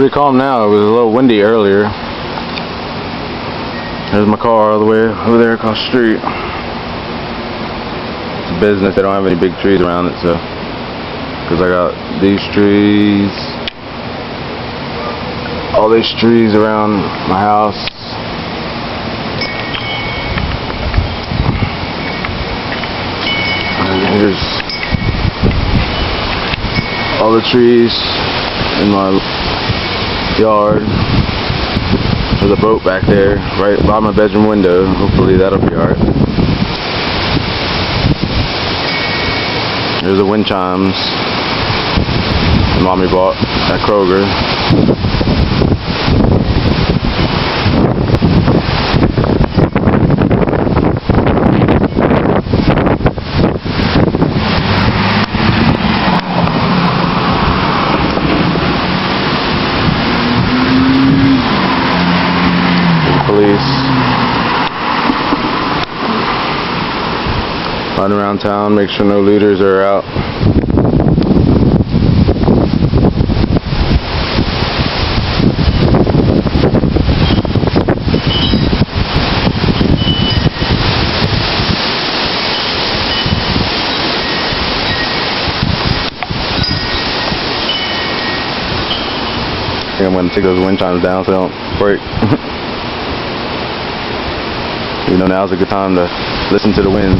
Pretty calm now. It was a little windy earlier. There's my car all the way over there across the street. It's a business. They don't have any big trees around it, so because I got these trees, all these trees around my house. And here's all the trees in my yard. There's a boat back there right by my bedroom window. Hopefully that'll be alright. There's the wind chimes Mommy bought at Kroger. Police riding around town, make sure no looters are out. I think I'm going to take those wind chimes down so they don't break. You know, now's a good time to listen to the wind.